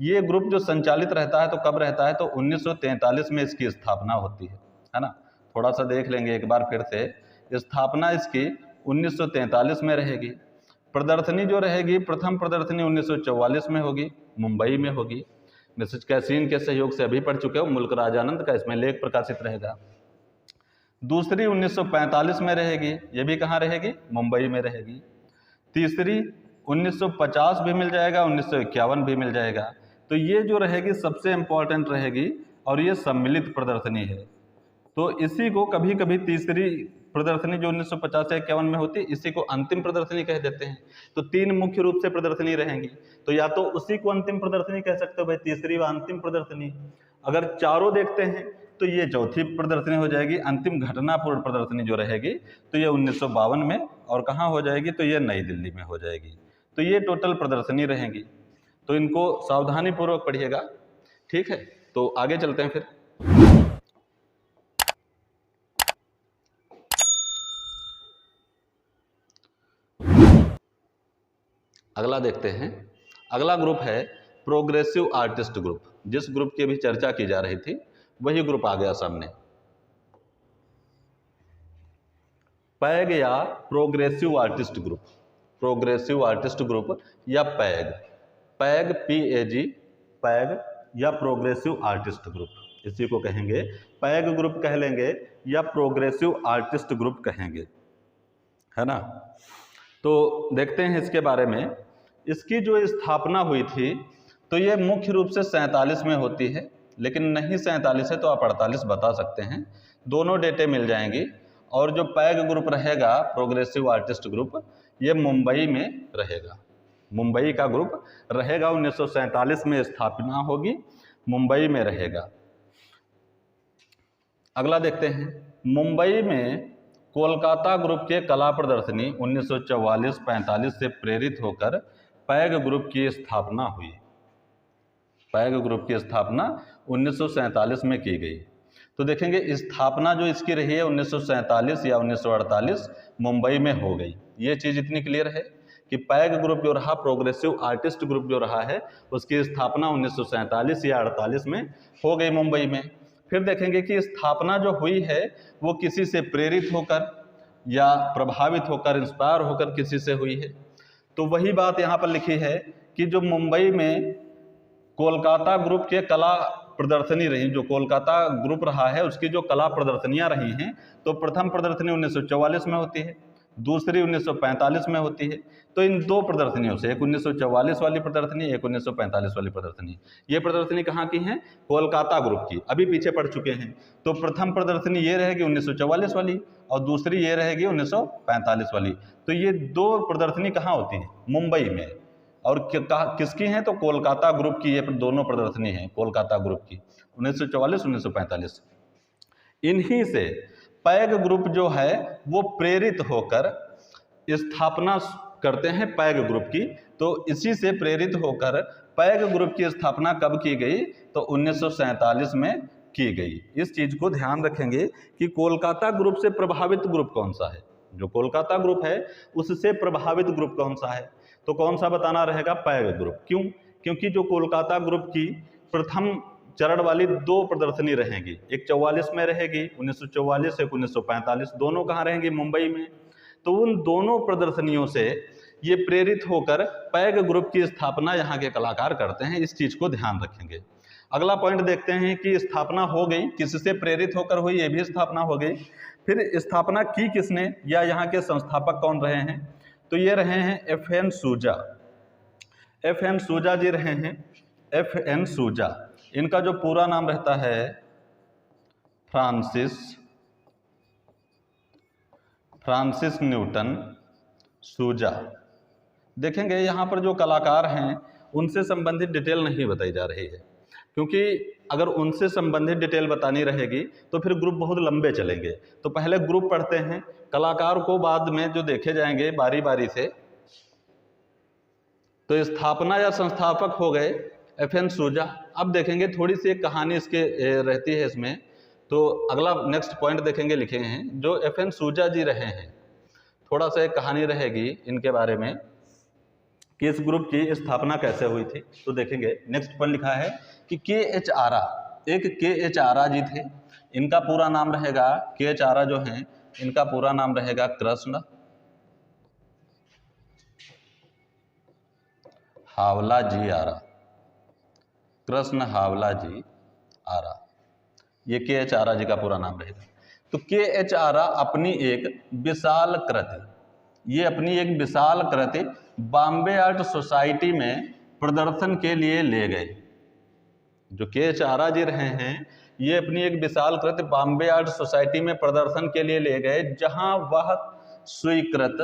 ये ग्रुप जो संचालित रहता है तो कब रहता है, तो 1943 में इसकी स्थापना होती है ना। थोड़ा सा देख लेंगे एक बार फिर से, स्थापना इसकी 1943 में रहेगी। प्रदर्शनी जो रहेगी, प्रथम प्रदर्शनी 1944 में होगी, मुंबई में होगी। मिसेस कैसीन के सहयोग से अभी पढ़ चुके हो, मुल्क राजानंद का इसमें लेख प्रकाशित रहेगा। दूसरी 1945 में रहेगी, ये भी कहाँ रहेगी, मुंबई में रहेगी। तीसरी 1950 भी मिल जाएगा, 1951 भी मिल जाएगा। तो ये जो रहेगी सबसे इम्पोर्टेंट रहेगी और ये सम्मिलित प्रदर्शनी है। तो इसी को कभी कभी तीसरी प्रदर्शनी जो 1950 से 51 में होती है, इसी को अंतिम प्रदर्शनी कह देते हैं। तो तीन मुख्य रूप से प्रदर्शनी रहेंगी, तो या तो उसी को अंतिम प्रदर्शनी कह सकते हो भाई, तीसरी व अंतिम प्रदर्शनी। अगर चारों देखते हैं तो ये चौथी प्रदर्शनी हो जाएगी। अंतिम घटनापूर्ण प्रदर्शनी जो रहेगी तो ये 1952 में, और कहाँ हो जाएगी, तो ये नई दिल्ली में हो जाएगी। तो ये टोटल प्रदर्शनी रहेंगी, तो इनको सावधानी पूर्वक पढ़िएगा, ठीक है। तो आगे चलते हैं फिर। अगला देखते हैं। अगला ग्रुप है प्रोग्रेसिव आर्टिस्ट ग्रुप। जिस ग्रुप की अभी चर्चा की जा रही थी वही ग्रुप आ गया सामने। पैग या progressive artist group, progressive artist group या पैग, पैग PAG, पैग या प्रोग्रेसिव आर्टिस्ट ग्रुप, इसी को कहेंगे पैग ग्रुप कह लेंगे या प्रोग्रेसिव आर्टिस्ट ग्रुप कहेंगे, है ना। तो देखते हैं इसके बारे में। इसकी जो स्थापना हुई थी तो ये मुख्य रूप से 47 में होती है, लेकिन नहीं 47 है तो आप 48 बता सकते हैं, दोनों डेटे मिल जाएंगी। और जो पैग ग्रुप रहेगा, प्रोग्रेसिव आर्टिस्ट ग्रुप, ये मुंबई में रहेगा, मुंबई का ग्रुप रहेगा। 1947 में स्थापना होगी, मुंबई में रहेगा। अगला देखते हैं। मुंबई में कोलकाता ग्रुप के कला प्रदर्शनी 1944-45 से प्रेरित होकर पैग ग्रुप की स्थापना हुई। पैग ग्रुप की स्थापना 1947 में की गई। तो देखेंगे स्थापना जो इसकी रही है 1947 या 1948 मुंबई में हो गई। ये चीज़ इतनी क्लियर है कि पैग ग्रुप जो रहा, प्रोग्रेसिव आर्टिस्ट ग्रुप जो रहा है, उसकी स्थापना 1947 या 48 में हो गई मुंबई में। फिर देखेंगे कि स्थापना जो हुई है वो किसी से प्रेरित होकर या प्रभावित होकर, इंस्पायर होकर किसी से हुई है। तो वही बात यहाँ पर लिखी है कि जो मुंबई में कोलकाता ग्रुप के कला प्रदर्शनी रही, जो कोलकाता ग्रुप रहा है उसकी जो कला प्रदर्शनियाँ रही हैं, तो प्रथम प्रदर्शनी 1944 में होती है, दूसरी 1945 में होती है। तो इन दो प्रदर्शनियों से, एक 1944 वाली प्रदर्शनी, एक 1945 वाली प्रदर्शनी, ये प्रदर्शनी कहाँ की हैं, कोलकाता ग्रुप की, अभी पीछे पढ़ चुके हैं। तो प्रथम प्रदर्शनी ये रहेगी 1944 वाली और दूसरी ये रहेगी 1945 वाली। तो ये दो प्रदर्शनी कहाँ होती है, मुंबई में। और किसकी हैं, तो कोलकाता ग्रुप की ये दोनों प्रदर्शनी हैं, कोलकाता ग्रुप की 1944 1945। इन्हीं से पैग ग्रुप जो है वो प्रेरित होकर स्थापना करते हैं पैग ग्रुप की। तो इसी से प्रेरित होकर पैग ग्रुप की स्थापना कब की गई, तो 1947 में की गई। इस चीज को ध्यान रखेंगे कि कोलकाता ग्रुप से प्रभावित ग्रुप कौन सा है, जो कोलकाता ग्रुप है उससे प्रभावित ग्रुप कौन सा है, तो कौन सा बताना रहेगा, पैग ग्रुप। क्यों, क्योंकि जो कोलकाता ग्रुप की प्रथम चरण वाली दो प्रदर्शनी रहेंगी, एक 44 में रहेगी 1944, एक 1945, दोनों कहाँ रहेंगी, मुंबई में। तो उन दोनों प्रदर्शनियों से ये प्रेरित होकर पैग ग्रुप की स्थापना यहाँ के कलाकार करते हैं, इस चीज को ध्यान रखेंगे। अगला पॉइंट देखते हैं कि स्थापना हो गई, किससे प्रेरित होकर हुई, ये भी स्थापना हो गई। फिर स्थापना की किसने या यहाँ के संस्थापक कौन रहे हैं, तो ये रहे हैं FN सूजा। FN सूजा जी रहे हैं, FN सूजा। इनका जो पूरा नाम रहता है फ्रांसिस न्यूटन सूजा। देखेंगे यहाँ पर जो कलाकार हैं उनसे संबंधित डिटेल नहीं बताई जा रही है, क्योंकि अगर उनसे संबंधित डिटेल बतानी रहेगी तो फिर ग्रुप बहुत लंबे चलेंगे। तो पहले ग्रुप पढ़ते हैं, कलाकार को बाद में जो देखे जाएंगे बारी बारी से। तो स्थापना या संस्थापक हो गए FN सूजा। अब देखेंगे थोड़ी सी एक कहानी इसके रहती है इसमें, तो अगला नेक्स्ट पॉइंट देखेंगे, लिखे हैं जो FN सूजा जी रहे हैं, थोड़ा सा एक कहानी रहेगी इनके बारे में कि इस ग्रुप की स्थापना कैसे हुई थी। तो देखेंगे नेक्स्ट पॉइंट लिखा है कि के.एच. आरा, एक के.एच. आरा जी थे। इनका पूरा नाम रहेगा, के.एच. आरा जो हैं इनका पूरा नाम रहेगा कृष्ण हावला जी आरा, कृष्ण हावला जी आरा, ये के.एच. आरा जी का पूरा नाम रहेगा। तो के.एच. आरा अपनी एक विशाल कृति, ये अपनी एक विशाल कृति बॉम्बे आर्ट सोसाइटी में प्रदर्शन के लिए ले गए। जो के.एच. आरा जी रहे हैं ये अपनी एक विशाल कृति बॉम्बे आर्ट सोसाइटी में प्रदर्शन के लिए ले गए, जहां वह स्वीकृत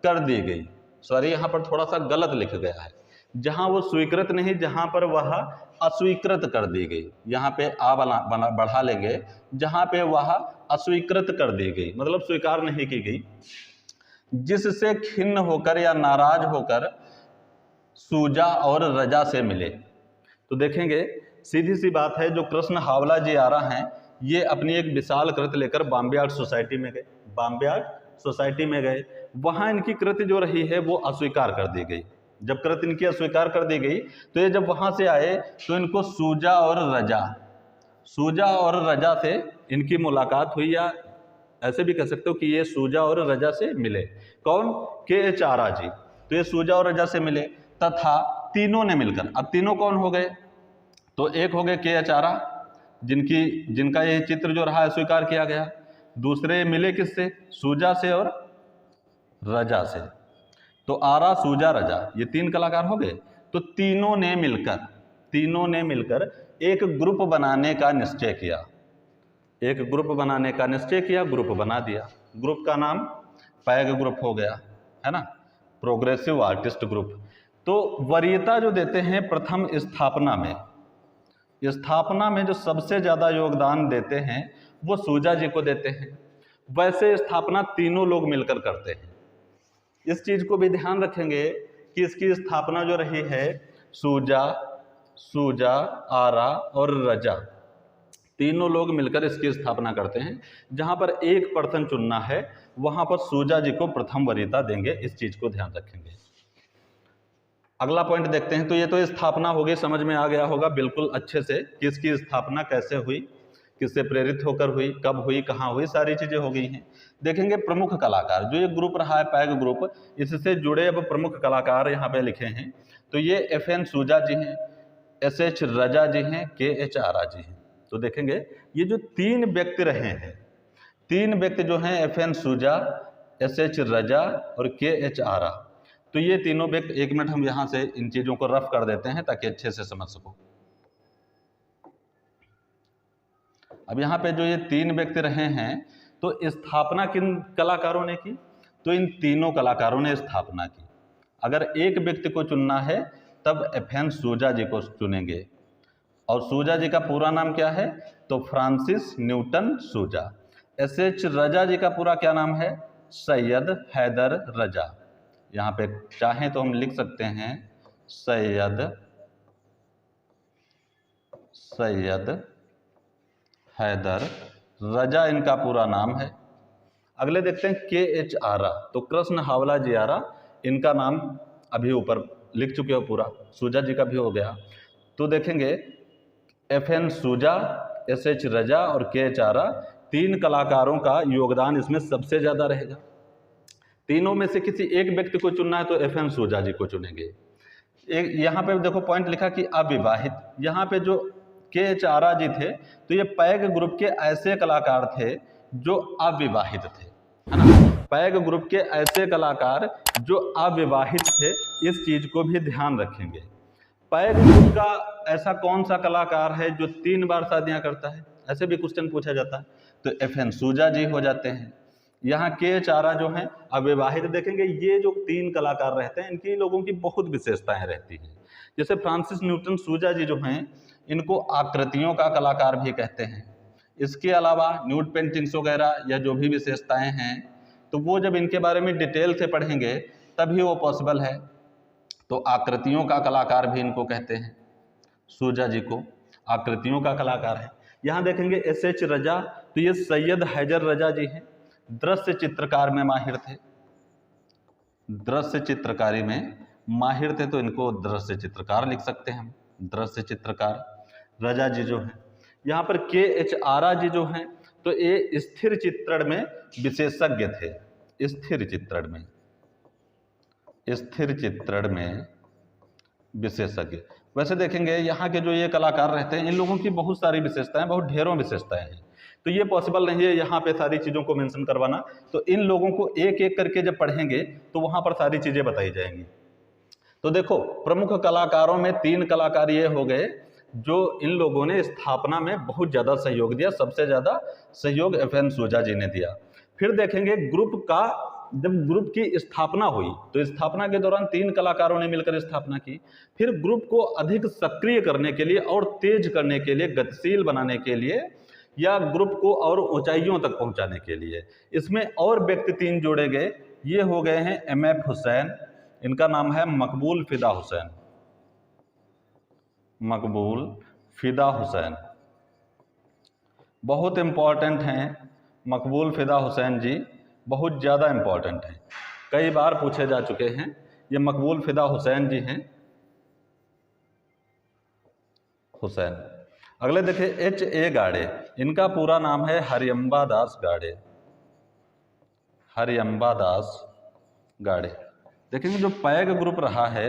कर दी गई। सॉरी, यहाँ पर थोड़ा सा गलत लिख गया है, जहां वो स्वीकृत नहीं, जहां पर वह अस्वीकृत कर दी गई। यहाँ पे आ बढ़ा लेंगे, जहां पे वह अस्वीकृत कर दी गई मतलब स्वीकार नहीं की गई, जिससे खिन्न होकर या नाराज होकर सूजा और रजा से मिले। तो देखेंगे सीधी सी बात है, जो कृष्ण हावला जी आरा हैं ये अपनी एक विशाल कृति लेकर बॉम्बे आर्ट सोसाइटी में गए। बॉम्बे आर्ट सोसाइटी में गए, वहां इनकी कृति जो रही है वो अस्वीकार कर दी गई। जब कृति इनकी अस्वीकार कर दी गई तो ये जब वहां से आए तो इनको सूजा और रजा से इनकी मुलाकात हुई, या ऐसे भी कह सकते हो कि ये सूजा और रजा से मिले। कौन? के.एच. आरा जी। तो ये सूजा और रजा से मिले तथा तीनों ने मिलकर, अब तीनों कौन हो गए? तो एक हो गए के.एच. आरा जिनका ये चित्र जो रहा है स्वीकार किया गया। दूसरे मिले किससे? सूजा से और रजा से। तो आरा, सूजा, रजा, ये तीन कलाकार हो गए। तो तीनों ने मिलकर एक ग्रुप बनाने का निश्चय किया। ग्रुप बना दिया। ग्रुप का नाम पैग ग्रुप हो गया, है ना, प्रोग्रेसिव आर्टिस्ट ग्रुप। तो वरीयता जो देते हैं प्रथम स्थापना में जो सबसे ज़्यादा योगदान देते हैं वो सूजा जी को देते हैं। वैसे स्थापना तीनों लोग मिलकर करते हैं। इस चीज़ को भी ध्यान रखेंगे कि इसकी स्थापना जो रही है सूजा, आरा और रजा, तीनों लोग मिलकर इसकी स्थापना करते हैं। जहां पर एक पर्सन चुनना है वहां पर सूजा जी को प्रथम वरीयता देंगे। इस चीज़ को ध्यान रखेंगे। अगला पॉइंट देखते हैं। तो ये तो स्थापना हो गई, समझ में आ गया होगा बिल्कुल अच्छे से कि इसकी स्थापना कैसे हुई, किससे प्रेरित होकर हुई, कब हुई, कहाँ हुई, सारी चीज़ें हो गई हैं। देखेंगे प्रमुख कलाकार, जो ये ग्रुप रहा है पैग ग्रुप, इससे जुड़े अब प्रमुख कलाकार यहाँ पे लिखे हैं। तो ये F.N. सूजा जी हैं, S.H. रजा जी हैं, के.एच. आरा जी हैं। तो देखेंगे ये जो तीन व्यक्ति रहे हैं, तीन व्यक्ति जो हैं F.N. सूजा, S.H. रजा और के.एच. आरा, तो ये तीनों व्यक्ति, एक मिनट हम यहाँ से इन चीज़ों को रफ कर देते हैं ताकि अच्छे से समझ सको। अब यहाँ पे जो ये तीन व्यक्ति रहे हैं तो स्थापना किन कलाकारों ने की? तो इन तीनों कलाकारों ने स्थापना की। अगर एक व्यक्ति को चुनना है तब F.N. सूजा जी को चुनेंगे। और सूजा जी का पूरा नाम क्या है? तो फ्रांसिस न्यूटन सूजा। S.H. रजा जी का पूरा क्या नाम है? सैयद हैदर रजा। यहाँ पे चाहें तो हम लिख सकते हैं सैयद हैदर रजा इनका पूरा नाम है। अगले देखते हैं के.एच. आरा। तो कृष्ण हावला जी आरा, इनका नाम अभी ऊपर लिख चुके हो पूरा, सूजा जी का भी हो गया। तो देखेंगे F.N. सूजा, S.H. रजा और के.एच. आरा, तीन कलाकारों का योगदान इसमें सबसे ज़्यादा रहेगा। तीनों में से किसी एक व्यक्ति को चुनना है तो F.N. सूजा जी को चुनेंगे। एक यहाँ पे देखो पॉइंट लिखा कि अविवाहित। यहाँ पे जो के.एच. आरा जी थे तो ये पैग ग्रुप के ऐसे कलाकार थे जो अविवाहित थे, है ना। पैग ग्रुप के ऐसे कलाकार जो अविवाहित थे, इस चीज को भी ध्यान रखेंगे। पैग ग्रुप का ऐसा कौन सा कलाकार है जो 3 बार शादियां करता है? ऐसे भी क्वेश्चन पूछा जाता है। तो F.N. सूजा जी हो जाते हैं। यहाँ के.एच. आरा जो हैं अविवाहित। देखेंगे ये जो 3 कलाकार रहते हैं इनकी लोगों की बहुत विशेषताएं रहती हैं। जैसे फ्रांसिस न्यूटन सूजा जी जो हैं इनको आकृतियों का कलाकार भी कहते हैं। इसके अलावा न्यूड पेंटिंग्स वगैरह या जो भी विशेषताएं हैं तो वो जब इनके बारे में डिटेल से पढ़ेंगे तभी वो पॉसिबल है। तो आकृतियों का कलाकार भी इनको कहते हैं। सूजा जी को आकृतियों का कलाकार है। यहाँ देखेंगे S.H. रजा, तो ये सैयद हैदर रजा जी हैं। दृश्य चित्रकार में माहिर थे, दृश्य चित्रकारी में माहिर थे तो इनको दृश्य चित्रकार लिख सकते हैं हम, दृश्य चित्रकार। रजा जी जो हैं, यहाँ पर KH आरा जी जो हैं तो ये स्थिर चित्रण में विशेषज्ञ थे, स्थिर चित्रण में, स्थिर चित्रण में विशेषज्ञ। वैसे देखेंगे यहाँ के जो ये कलाकार रहते हैं इन लोगों की बहुत सारी विशेषताएं, बहुत ढेरों विशेषताएं हैं, तो ये पॉसिबल नहीं है यहाँ पे सारी चीज़ों को मेंशन करवाना। तो इन लोगों को एक एक करके जब पढ़ेंगे तो वहाँ पर सारी चीज़ें बताई जाएंगी। तो देखो प्रमुख कलाकारों में 3 कलाकार ये हो गए जो इन लोगों ने स्थापना में बहुत ज़्यादा सहयोग दिया। सबसे ज़्यादा सहयोग FN सूजा जी ने दिया। फिर देखेंगे ग्रुप का, जब ग्रुप की स्थापना हुई तो स्थापना के दौरान 3 कलाकारों ने मिलकर स्थापना की। फिर ग्रुप को अधिक सक्रिय करने के लिए और तेज करने के लिए, गतिशील बनाने के लिए, या ग्रुप को और ऊंचाइयों तक पहुंचाने के लिए इसमें और व्यक्ति 3 जोड़े गए। ये हो गए हैं MF हुसैन, इनका नाम है मकबूल फिदा हुसैन, मकबूल फिदा हुसैन, बहुत इंपॉर्टेंट हैं मकबूल फिदा हुसैन जी, बहुत ज़्यादा इंपॉर्टेंट हैं, कई बार पूछे जा चुके हैं। ये मकबूल फिदा हुसैन जी हैं, हुसैन। अगले देखिए HA गाड़े, इनका पूरा नाम है हरिअम्बा दास गाड़े, हरिअम्बा दास गाड़े। देखेंगे जो पैग ग्रुप रहा है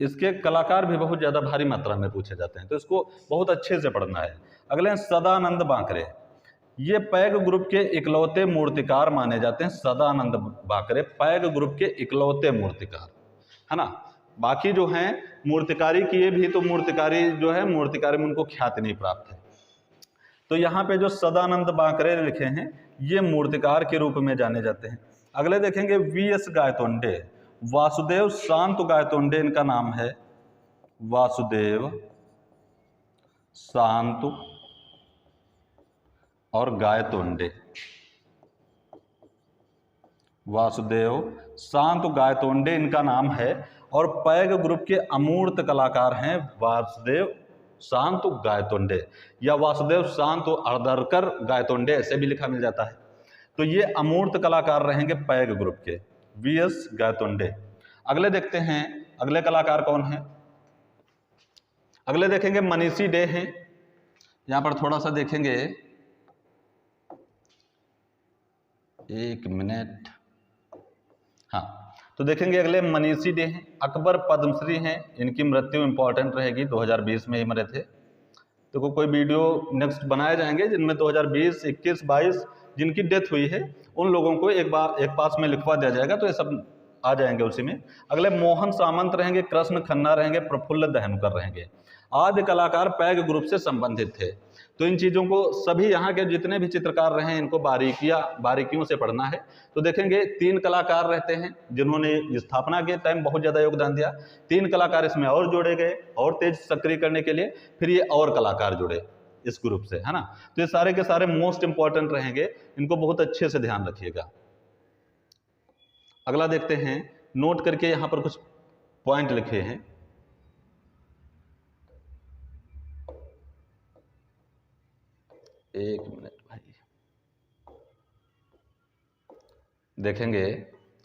इसके कलाकार भी बहुत ज़्यादा भारी मात्रा में पूछे जाते हैं, तो इसको बहुत अच्छे से पढ़ना है। अगले हैं सदानंद बांकरे, ये पैग ग्रुप के इकलौते मूर्तिकार माने जाते हैं। सदानंद बांकरे पैग ग्रुप के इकलौते मूर्तिकार, है ना। बाकी जो हैं मूर्तिकारी किए भी तो मूर्तिकारी जो है मूर्तिकारी में उनको ख्याति नहीं प्राप्त है। तो यहाँ पे जो सदानंद बांकरे लिखे हैं ये मूर्तिकार के रूप में जाने जाते हैं। अगले देखेंगे VS गायतोंडे, वासुदेव शांत गायतोंडे इनका नाम है, वासुदेव शांत और गायतोंडे, वासुदेव शांत गायतोंडे इनका नाम है। और पैग ग्रुप के अमूर्त कलाकार हैं वासुदेव शांत गायतोंडे, या वासुदेव शांत अर्दरकर गायतोंडे ऐसे भी लिखा मिल जाता है। तो ये अमूर्त कलाकार रहेंगे पैग ग्रुप के, VS गायतोंडे। अगले देखते हैं अगले कलाकार कौन है। अगले देखेंगे मनीषी डे हैं, यहां पर थोड़ा सा देखेंगे, एक मिनट, हाँ। तो देखेंगे अगले मनीषी डे हैं, अकबर पद्मश्री हैं, इनकी मृत्यु इंपॉर्टेंट रहेगी, 2020 में ही मरे थे। तो कोई वीडियो नेक्स्ट बनाए जाएंगे जिनमें 2020, 21, 22 जिनकी डेथ हुई है उन लोगों को एक पास में लिखवा दिया जाएगा, तो ये सब आ जाएंगे उसी में। अगले मोहन सामंत रहेंगे, कृष्ण खन्ना रहेंगे, प्रफुल्ल दहनकर रहेंगे। आदि कलाकार पैग ग्रुप से संबंधित थे। तो इन चीज़ों को सभी यहाँ के जितने भी चित्रकार रहे हैं इनको बारीकियों से पढ़ना है। तो देखेंगे 3 कलाकार रहते हैं जिन्होंने स्थापना के टाइम बहुत ज़्यादा योगदान दिया। 3 कलाकार इसमें और जोड़े गए और तेज सक्रिय करने के लिए, फिर ये और कलाकार जुड़े इस ग्रुप से, है ना। तो ये सारे के सारे मोस्ट इंपॉर्टेंट रहेंगे, इनको बहुत अच्छे से ध्यान रखिएगा। अगला देखते हैं, नोट करके यहाँ पर कुछ पॉइंट लिखे हैं। एक मिनट भाई, देखेंगे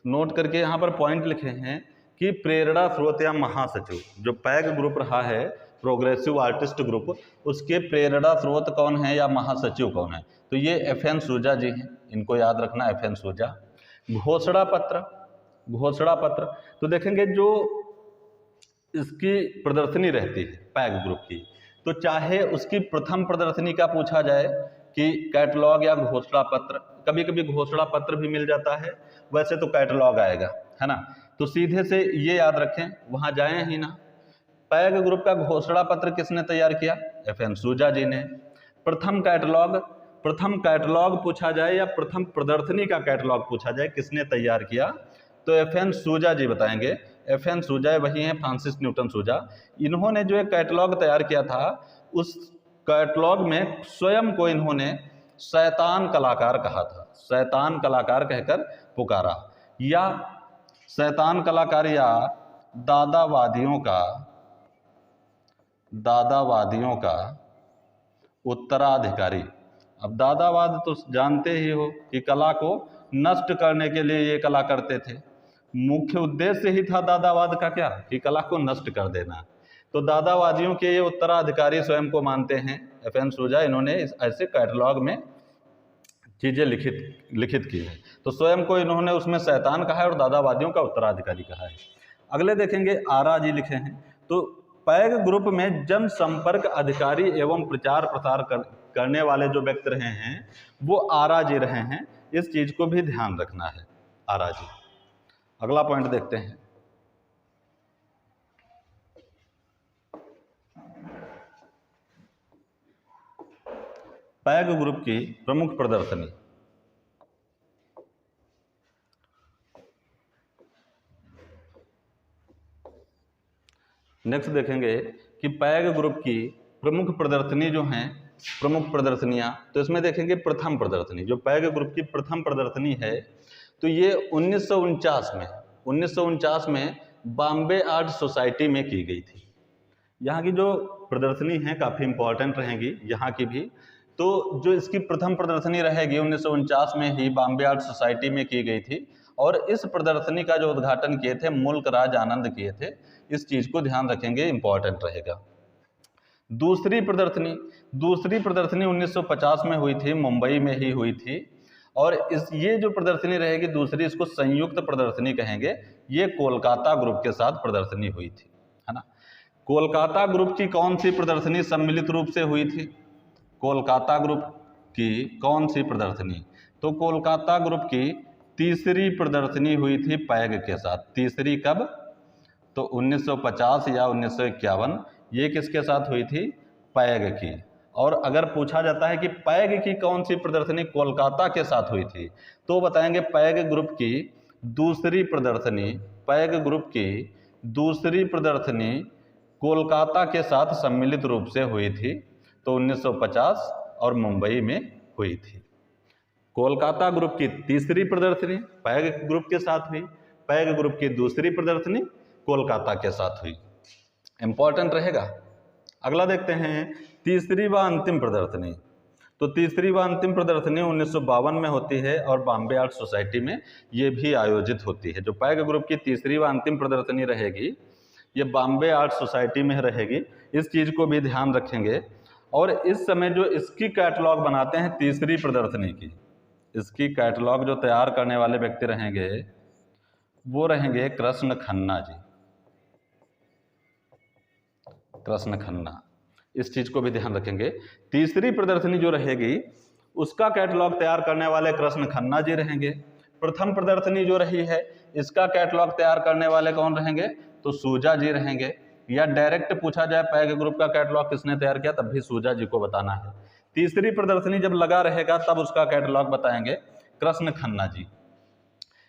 नोट करके यहाँ पर पॉइंट लिखे हैं कि प्रेरणा स्रोत या महासचिव, जो पैग ग्रुप रहा है प्रोग्रेसिव आर्टिस्ट ग्रुप, उसके प्रेरणा स्रोत कौन है या महासचिव कौन है। तो ये FN सूजा जी हैं, इनको याद रखना, FN सूजा। घोषणा पत्र, घोषणा पत्र, तो देखेंगे जो इसकी प्रदर्शनी रहती है पैग ग्रुप की, तो चाहे उसकी प्रथम प्रदर्शनी का पूछा जाए कि कैटलॉग या घोषणा पत्र, कभी कभी घोषणा पत्र भी मिल जाता है, वैसे तो कैटलॉग आएगा, है ना। तो सीधे से ये याद रखें, वहां जाएं ही ना। पैग ग्रुप का घोषणा पत्र किसने तैयार किया, FN सूजा जी ने। प्रथम कैटलॉग पूछा जाए या प्रथम प्रदर्शनी का कैटलॉग पूछा जाए किसने तैयार किया, तो FN सूजा जी बताएंगे। FN सूजा वही हैं फ्रांसिस न्यूटन सूजा। इन्होंने जो एक कैटलॉग तैयार किया था उस कैटलॉग में स्वयं को इन्होंने शैतान कलाकार कहा था, शैतान कलाकार कहकर पुकारा, या शैतान कलाकार या दादावादियों का उत्तराधिकारी। अब दादावाद तो जानते ही हो कि कला को नष्ट करने के लिए ये कला करते थे, मुख्य उद्देश्य ही था दादावाद का क्या, कि कला को नष्ट कर देना। तो दादावादियों के ये उत्तराधिकारी स्वयं को मानते हैं। FN सूजा, इन्होंने इस ऐसे कैटलॉग में चीज़ें लिखित की है। तो स्वयं को इन्होंने उसमें शैतान कहा है और दादावादियों का उत्तराधिकारी कहा है। अगले देखेंगे, आरा जी लिखे हैं। तो पैग ग्रुप में जनसंपर्क अधिकारी एवं प्रचार प्रसार करने वाले जो व्यक्ति रहे हैं वो आरा जी रहे हैं। इस चीज को भी ध्यान रखना है, आरा जी। अगला पॉइंट देखते हैं, पैग ग्रुप की प्रमुख प्रदर्शनी। नेक्स्ट देखेंगे कि पैग ग्रुप की प्रमुख प्रदर्शनी जो हैं, प्रमुख प्रदर्शनियां, तो इसमें देखेंगे प्रथम प्रदर्शनी, जो पैग ग्रुप की प्रथम प्रदर्शनी है, तो ये 1949 में बॉम्बे आर्ट सोसाइटी में की गई थी। यहाँ की जो प्रदर्शनी है काफ़ी इंपॉर्टेंट रहेगी यहाँ की भी। तो जो इसकी प्रथम प्रदर्शनी रहेगी 1949 में ही बॉम्बे आर्ट सोसाइटी में की गई थी, और इस प्रदर्शनी का जो उद्घाटन किए थे मुल्क राज आनंद किए थे। इस चीज़ को ध्यान रखेंगे, इंपॉर्टेंट रहेगा। दूसरी प्रदर्शनी 1950 में हुई थी, मुंबई में ही हुई थी। और ये जो प्रदर्शनी रहेगी दूसरी, इसको संयुक्त प्रदर्शनी कहेंगे। ये कोलकाता ग्रुप के साथ प्रदर्शनी हुई थी, है ना। कोलकाता ग्रुप की कौन सी प्रदर्शनी सम्मिलित रूप से हुई थी? कोलकाता ग्रुप की कौन सी प्रदर्शनी? तो कोलकाता ग्रुप की तीसरी प्रदर्शनी हुई थी पैग के साथ। तीसरी कब? तो 1950 या 1951। ये किसके साथ हुई थी? पैग की। और अगर पूछा जाता है कि पैग की कौन सी प्रदर्शनी कोलकाता के साथ हुई थी, तो बताएंगे पैग ग्रुप की दूसरी प्रदर्शनी, पैग ग्रुप की दूसरी प्रदर्शनी कोलकाता के साथ सम्मिलित रूप से हुई थी। तो 1950 और मुंबई में हुई थी। कोलकाता ग्रुप की तीसरी प्रदर्शनी पैग ग्रुप के साथ हुई, पैग ग्रुप की दूसरी प्रदर्शनी कोलकाता के साथ हुई। इंपॉर्टेंट रहेगा। अगला देखते हैं, तीसरी व अंतिम प्रदर्शनी। तो तीसरी व अंतिम प्रदर्शनी 1952 में होती है और बॉम्बे आर्ट सोसाइटी में ये भी आयोजित होती है। जो पैग ग्रुप की तीसरी व अंतिम प्रदर्शनी रहेगी ये बॉम्बे आर्ट सोसाइटी में रहेगी। इस चीज़ को भी ध्यान रखेंगे। और इस समय जो इसकी कैटलॉग बनाते हैं तीसरी प्रदर्शनी की, इसकी कैटलॉग जो तैयार करने वाले व्यक्ति रहेंगे वो रहेंगे कृष्ण खन्ना जी, कृष्ण खन्ना। इस चीज को भी ध्यान रखेंगे। तीसरी प्रदर्शनी जो रहेगी उसका कैटलॉग तैयार करने वाले कृष्ण खन्ना जी रहेंगे। प्रथम प्रदर्शनी जो रही है इसका कैटलॉग तैयार करने वाले कौन रहेंगे? तो सूजा जी रहेंगे। या डायरेक्ट पूछा जाए पैग ग्रुप का कैटलॉग किसने तैयार किया, तब भी सूजा जी को बताना है। तीसरी प्रदर्शनी जब लगा रहेगा तब उसका कैटलॉग बताएंगे कृष्ण खन्ना जी।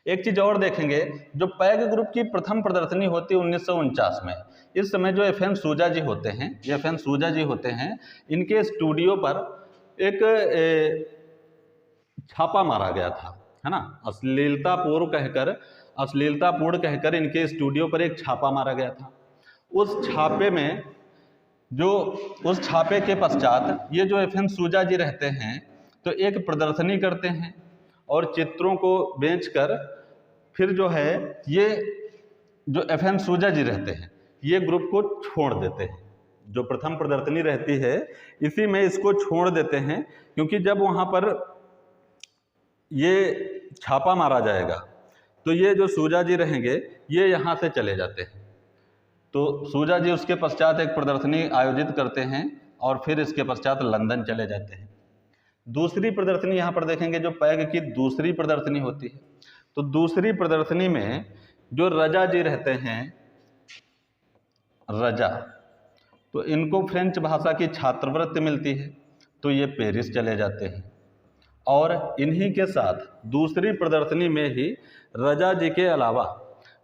एक चीज और देखेंगे, जो पैग ग्रुप की प्रथम प्रदर्शनी होती है 1949 में, इस समय जो FN सूजा जी होते हैं, ये FN सूजा जी होते हैं, इनके स्टूडियो पर एक छापा मारा गया था, है ना। अश्लीलतापूर्ण कहकर इनके स्टूडियो पर एक छापा मारा गया था। उस छापे के पश्चात ये जो FN सूजा जी रहते हैं तो एक प्रदर्शनी करते हैं और चित्रों को बेचकर फिर जो है ये जो FN सूजा जी रहते हैं ये ग्रुप को छोड़ देते हैं। जो प्रथम प्रदर्शनी रहती है इसी में इसको छोड़ देते हैं, क्योंकि जब वहाँ पर ये छापा मारा जाएगा तो ये जो सूजा जी रहेंगे ये यहाँ से चले जाते हैं। तो सूजा जी उसके पश्चात एक प्रदर्शनी आयोजित करते हैं और फिर इसके पश्चात लंदन चले जाते हैं। दूसरी प्रदर्शनी यहाँ पर देखेंगे, जो पैग की दूसरी प्रदर्शनी होती है, तो दूसरी प्रदर्शनी में जो रजा जी रहते हैं, रजा, तो इनको फ्रेंच भाषा की छात्रवृत्ति मिलती है तो ये पेरिस चले जाते हैं। और इन्हीं के साथ दूसरी प्रदर्शनी में ही रजा जी के अलावा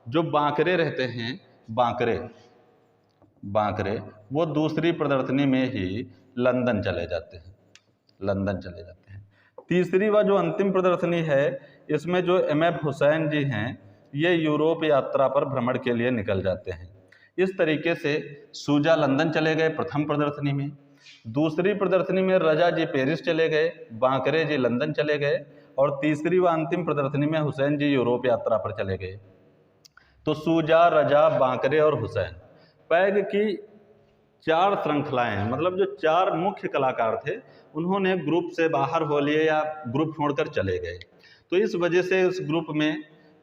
जो बांकरे रहते हैं, बांकरे वो दूसरी प्रदर्शनी में ही लंदन चले जाते हैं। तीसरी व जो अंतिम प्रदर्शनी है इसमें जो MF हुसैन जी हैं ये यूरोप यात्रा पर भ्रमण के लिए निकल जाते हैं। इस तरीके से सूजा लंदन चले गए प्रथम प्रदर्शनी में, दूसरी प्रदर्शनी में रजा जी पेरिस चले गए, बांकरे जी लंदन चले गए, और तीसरी व अंतिम प्रदर्शनी में हुसैन जी यूरोप यात्रा पर चले गए। तो सूजा, रजा, बांकरे और हुसैन, पैग की 4 श्रृंखलाएं हैं, मतलब जो 4 मुख्य कलाकार थे उन्होंने ग्रुप से बाहर हो लिए या ग्रुप छोड़कर चले गए। तो इस वजह से उस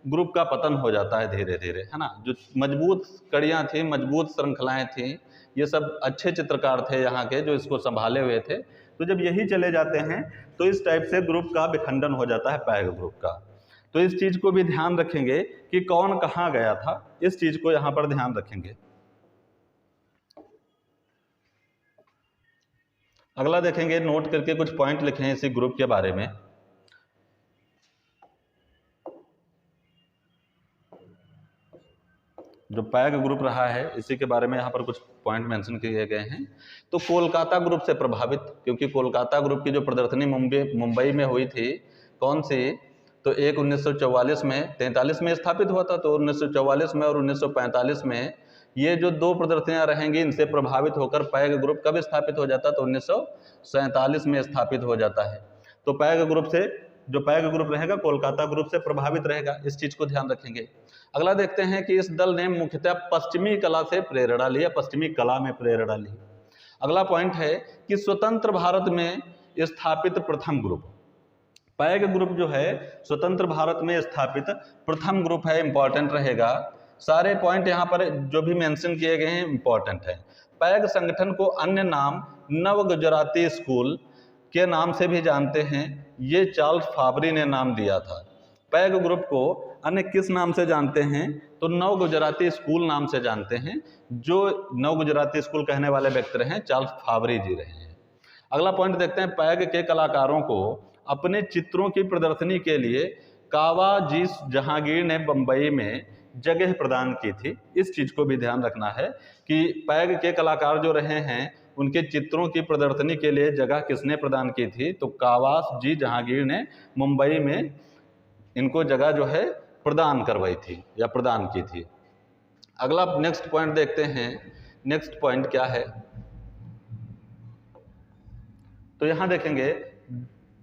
ग्रुप का पतन हो जाता है धीरे धीरे, है ना। जो मजबूत कड़ियाँ थी, मजबूत श्रृंखलाएं थी, ये सब अच्छे चित्रकार थे यहाँ के जो इसको संभाले हुए थे। तो जब यही चले जाते हैं तो इस टाइप से ग्रुप का विखंडन हो जाता है, पैग ग्रुप का। तो इस चीज़ को भी ध्यान रखेंगे कि कौन कहाँ गया था, इस चीज़ को यहाँ पर ध्यान रखेंगे। अगला देखेंगे, नोट करके कुछ पॉइंट लिखे हैं इसी ग्रुप के बारे में। जो पैग ग्रुप रहा है इसी के बारे में यहाँ पर कुछ पॉइंट मेंशन किए गए हैं। तो कोलकाता ग्रुप से प्रभावित, क्योंकि कोलकाता ग्रुप की जो प्रदर्शनी मुंबई में हुई थी, कौन सी, तो एक 1944 में 43 में स्थापित हुआ था, तो 1944 में और 1945 में ये जो 2 प्रदर्शनियां रहेंगी, इनसे प्रभावित होकर पैग ग्रुप कब स्थापित हो जाता है, तो 1947 में स्थापित हो जाता है। तो पैग ग्रुप से, जो पैग ग्रुप रहेगा कोलकाता ग्रुप से प्रभावित रहेगा, इस चीज को ध्यान रखेंगे। अगला देखते हैं कि इस दल ने मुख्यतः पश्चिमी कला से प्रेरणा ली, पश्चिमी कला में प्रेरणा ली। अगला पॉइंट है कि स्वतंत्र भारत में स्थापित प्रथम ग्रुप, पैग ग्रुप जो है स्वतंत्र भारत में स्थापित प्रथम ग्रुप है, इंपॉर्टेंट रहेगा। सारे पॉइंट यहाँ पर जो भी मेंशन किए गए हैं इंपॉर्टेंट है। पैग संगठन को अन्य नाम नव गुजराती स्कूल के नाम से भी जानते हैं, ये चार्ल्स फाबरी ने नाम दिया था। पैग ग्रुप को अन्य किस नाम से जानते हैं, तो नव गुजराती स्कूल नाम से जानते हैं। जो नव गुजराती स्कूल कहने वाले व्यक्ति रहे हैं चार्ल्स फाबरी जी रहे हैं। अगला पॉइंट देखते हैं, पैग के कलाकारों को अपने चित्रों की प्रदर्शनी के लिए कावाजी जहांगीर ने बंबई में जगह प्रदान की थी। इस चीज को भी ध्यान रखना है कि पैग के कलाकार जो रहे हैं उनके चित्रों की प्रदर्शनी के लिए जगह किसने प्रदान की थी, तो कावाजी जहांगीर ने मुंबई में इनको जगह जो है प्रदान करवाई थी या प्रदान की थी। अगला नेक्स्ट पॉइंट देखते हैं, नेक्स्ट पॉइंट क्या है, तो यहां देखेंगे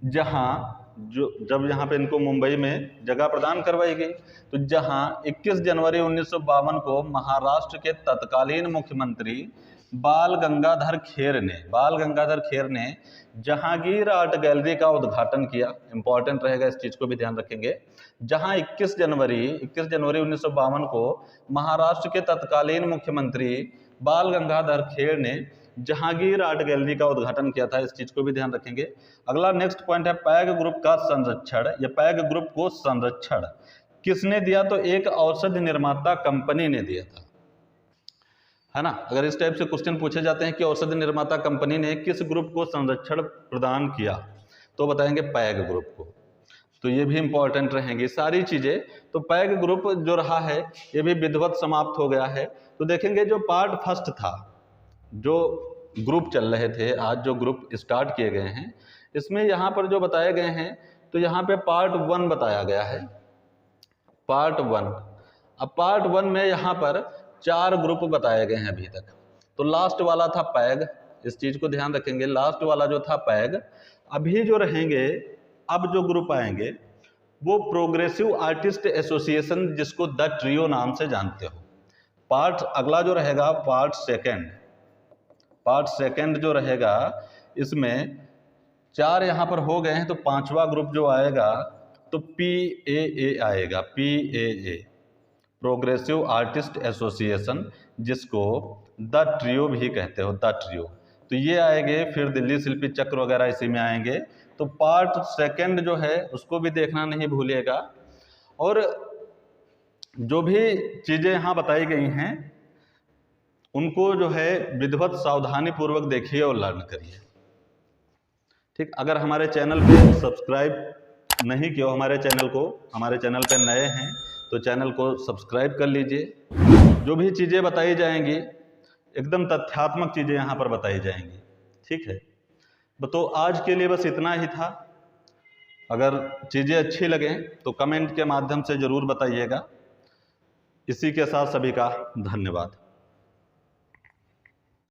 जब यहाँ पे इनको मुंबई में जगह प्रदान करवाई गई, तो जहां 21 जनवरी 1952 को महाराष्ट्र के तत्कालीन मुख्यमंत्री बाल गंगाधर खेर ने जहांगीर आर्ट गैलरी का उद्घाटन किया। इंपॉर्टेंट रहेगा, इस चीज को भी ध्यान रखेंगे। जहां 21 जनवरी 1952 को महाराष्ट्र के तत्कालीन मुख्यमंत्री बाल गंगाधर खेर ने जहांगीर आर्ट गैलरी का उद्घाटन किया था, इस चीज को भी ध्यान रखेंगे। अगला नेक्स्ट पॉइंट है, पैग ग्रुप का संरक्षण या पैग ग्रुप को संरक्षण किसने दिया, तो एक औषधि निर्माता कंपनी ने दिया था, है ना। अगर इस टाइप से क्वेश्चन पूछे जाते हैं कि औषधि निर्माता कंपनी ने किस ग्रुप को संरक्षण प्रदान किया, तो बताएंगे पैग ग्रुप को। तो ये भी इंपॉर्टेंट रहेंगी सारी चीजें। तो पैग ग्रुप जो रहा है ये भी विधिवत समाप्त हो गया है। तो देखेंगे जो पार्ट फर्स्ट था, जो ग्रुप चल रहे थे, आज जो ग्रुप स्टार्ट किए गए हैं, इसमें यहाँ पर जो बताए गए हैं, तो यहाँ पे पार्ट 1 बताया गया है, पार्ट 1। अब पार्ट 1 में यहाँ पर 4 ग्रुप बताए गए हैं अभी तक। तो लास्ट वाला था पैग, इस चीज को ध्यान रखेंगे, लास्ट वाला जो था पैग। अभी जो रहेंगे, अब जो ग्रुप आएंगे वो प्रोग्रेसिव आर्टिस्ट एसोसिएशन, जिसको द ट्रियो नाम से जानते हो। पार्ट अगला जो रहेगा पार्ट सेकंड जो रहेगा, इसमें 4 यहाँ पर हो गए हैं, तो 5वां ग्रुप जो आएगा तो PAA आएगा, PAA प्रोग्रेसिव आर्टिस्ट एसोसिएशन, जिसको द ट्रियो भी कहते हो, द ट्रियो। तो ये आएंगे, फिर दिल्ली शिल्पी चक्र वगैरह इसी में आएंगे। तो पार्ट सेकंड जो है उसको भी देखना नहीं भूलिएगा। और जो भी चीजें यहाँ बताई गई हैं उनको जो है विधिवत सावधानी पूर्वक देखिए और लर्न करिए, ठीक। अगर हमारे चैनल पे सब्सक्राइब नहीं किया, हमारे चैनल पे नए हैं तो चैनल को सब्सक्राइब कर लीजिए। जो भी चीज़ें बताई जाएंगी एकदम तथ्यात्मक चीज़ें यहाँ पर बताई जाएंगी, ठीक है। तो आज के लिए बस इतना ही था। अगर चीज़ें अच्छी लगें तो कमेंट के माध्यम से ज़रूर बताइएगा। इसी के साथ सभी का धन्यवाद।